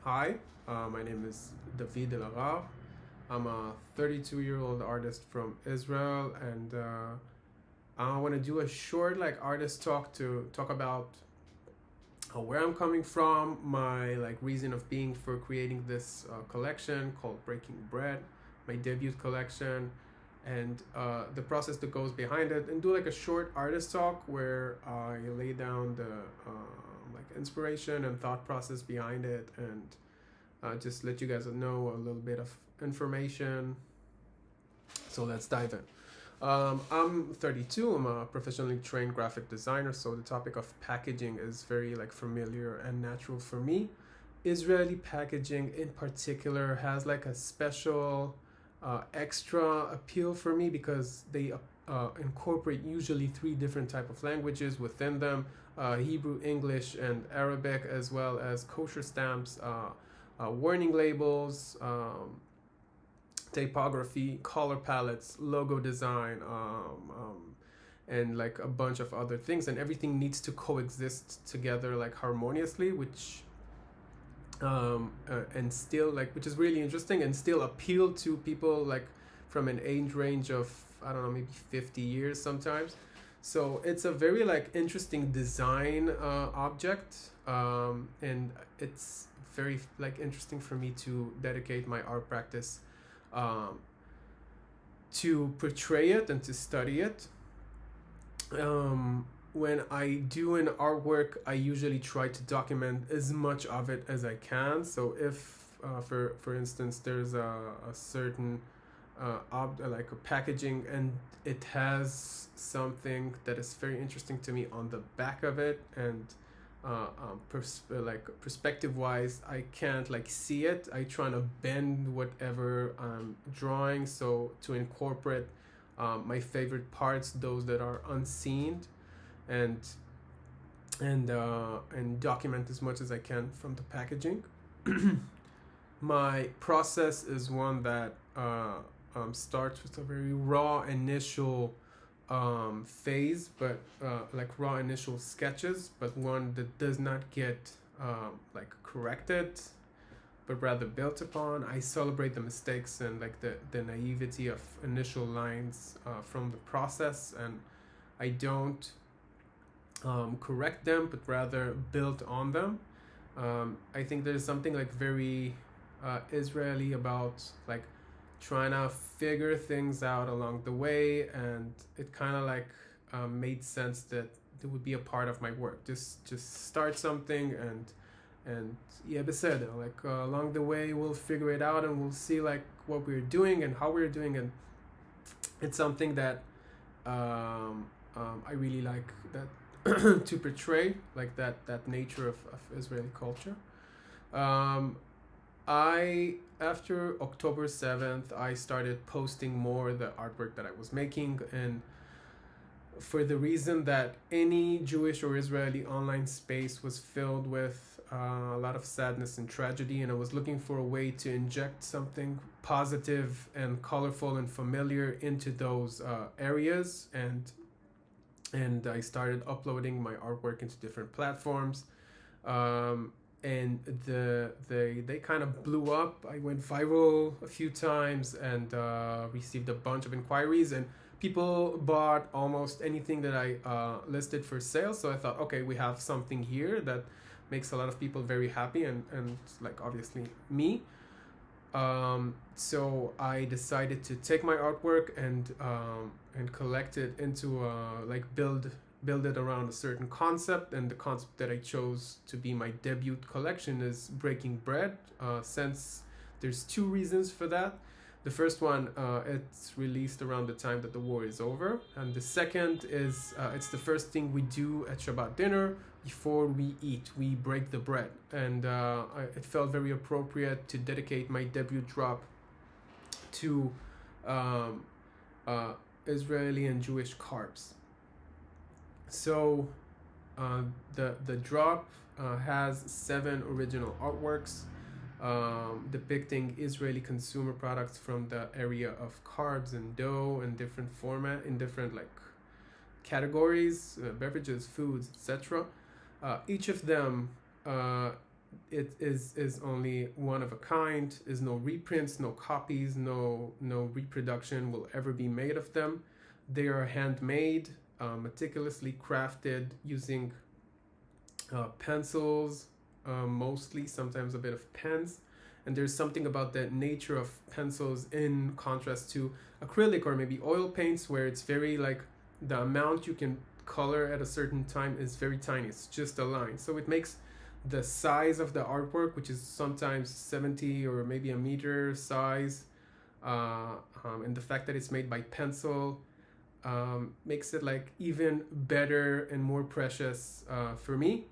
Hi, my name is David Elarar. I'm a 32-year-old artist from Israel, and I want to do a short artist talk to talk about where I'm coming from, my reason of being for creating this collection called Breaking Bread, my debut collection, and the process that goes behind it, and do a short artist talk where I lay down the inspiration and thought process behind it, and just let you guys know a little bit of information. So let's dive in. I'm 32. I'm a professionally trained graphic designer, so the topic of packaging is very familiar and natural for me. Israeli packaging, in particular, has a special extra appeal for me because they incorporate usually three different type of languages within them: Hebrew, English, and Arabic, as well as kosher stamps, warning labels, typography, color palettes, logo design, and a bunch of other things, and everything needs to coexist together harmoniously, which and still which is really interesting and still appeal to people from an age range of, I don't know, maybe 50 years sometimes. So it's a very interesting design object, and it's very interesting for me to dedicate my art practice um, to portray it and to study it. When I do an artwork, I usually try to document as much of it as I can. So if, for instance, there's a certain a packaging and it has something that is very interesting to me on the back of it, and perspective wise I can't see it, I try to bend whatever I'm drawing so to incorporate my favorite parts, those that are unseen, and and document as much as I can from the packaging. My process is one that starts with a very raw initial phase, but raw initial sketches, but one that does not get corrected, but rather built upon. I celebrate the mistakes and the naivety of initial lines from the process, and I don't correct them, but rather build on them. I think there's something very Israeli about trying to figure things out along the way, and it kind of made sense that it would be a part of my work. Just start something, and yeah, beseder. Along the way we'll figure it out, and we'll see what we're doing and how we're doing, and it's something that I really like that to portray that nature of Israeli culture. I After October 7th, I started posting more the artwork that I was making, and for the reason that any Jewish or Israeli online space was filled with a lot of sadness and tragedy, and I was looking for a way to inject something positive and colorful and familiar into those areas, and I started uploading my artwork into different platforms. And they kind of blew up. I went viral a few times, and received a bunch of inquiries, and people bought almost anything that I listed for sale. So I thought, okay, we have something here that makes a lot of people very happy, and obviously me. So I decided to take my artwork and collect it into build it around a certain concept, and the concept that I chose to be my debut collection is Breaking Bread. Since there's two reasons for that. The first one, it's released around the time that the war is over, and the second is it's the first thing we do at Shabbat dinner before we eat. We break the bread, and it felt very appropriate to dedicate my debut drop to Israeli and Jewish carbs. So the drop has 7 original artworks depicting Israeli consumer products from the area of carbs and dough in different format, in different categories, beverages, foods, etc. Each of them it is only one of a kind. Is no reprints, no copies, no reproduction will ever be made of them. They are handmade, meticulously crafted using pencils, mostly, sometimes a bit of pens. And there's something about the nature of pencils in contrast to acrylic or maybe oil paints, where it's very like the amount you can color at a certain time is very tiny. It's just a line. So it makes the size of the artwork, which is sometimes 70 or maybe a meter size, and the fact that it's made by pencil, makes it like even better and more precious for me,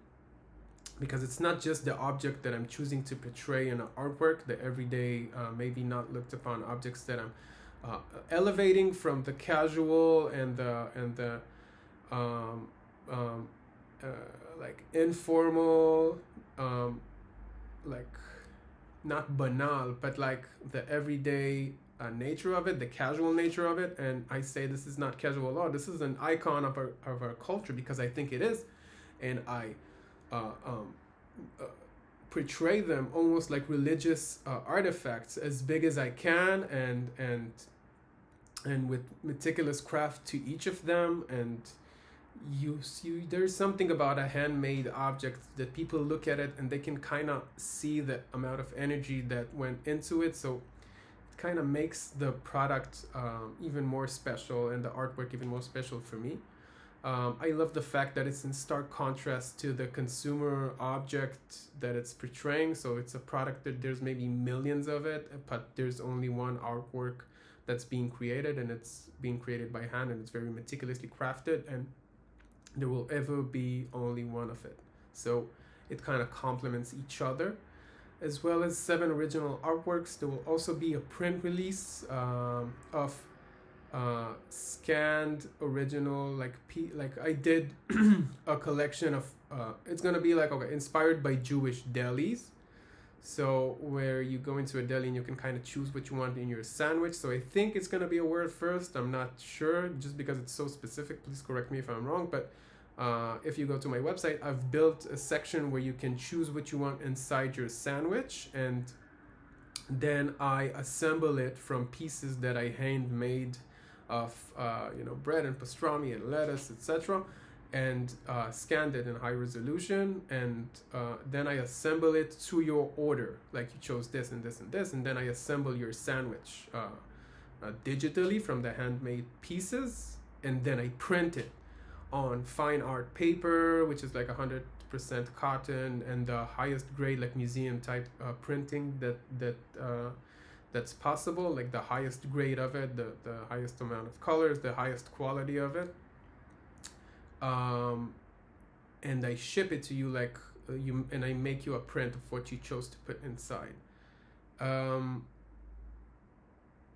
because it's not just the object that I'm choosing to portray in an artwork, the everyday, maybe not looked upon objects that I'm elevating from the casual and the um, um, like informal, like not banal, but like the everyday nature of it, the casual nature of it. And I say this is not casual at all. This is an icon of our culture, because I think it is, and I portray them almost like religious artifacts, as big as I can, and with meticulous craft to each of them. And you there's something about a handmade object that people look at it and they can kind of see the amount of energy that went into it. So it kind of makes the product even more special, and the artwork even more special for me. I love the fact that it's in stark contrast to the consumer object that it's portraying. So it's a product that there's maybe millions of it, but there's only one artwork that's being created, and it's being created by hand, and it's very meticulously crafted, and there will ever be only one of it. So it kind of complements each other. As well as 7 original artworks, there will also be a print release of scanned original, like I did a collection of it's gonna be like, okay, inspired by Jewish delis. So where you go into a deli and you can kind of choose what you want in your sandwich. So I think it's gonna be a word first. I'm not sure, just because it's so specific. Please correct me if I'm wrong. But if you go to my website, I've built a section where you can choose what you want inside your sandwich, and then I assemble it from pieces that I handmade of bread and pastrami and lettuce, etc., and scanned it in high resolution, and then I assemble it to your order, like you chose this and this and this, and then I assemble your sandwich digitally from the handmade pieces, and then I print it on fine art paper, which is like 100% cotton, and the highest grade, like museum type printing that's possible, like the highest grade of it, the highest amount of colors, the highest quality of it, and I ship it to you, like and I make you a print of what you chose to put inside.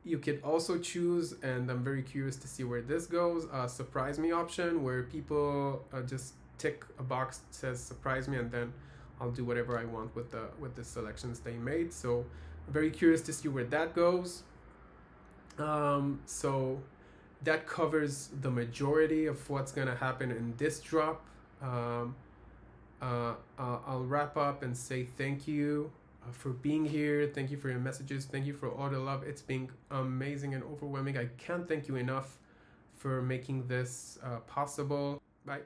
You could also choose, and I'm very curious to see where this goes, a surprise me option, where people just tick a box that says surprise me, and then I'll do whatever I want with the selections they made. So very curious to see where that goes. So that covers the majority of what's gonna happen in this drop. I'll wrap up and say thank you for being here. Thank you for your messages. Thank you for all the love. It's been amazing and overwhelming. I can't thank you enough for making this possible. Bye.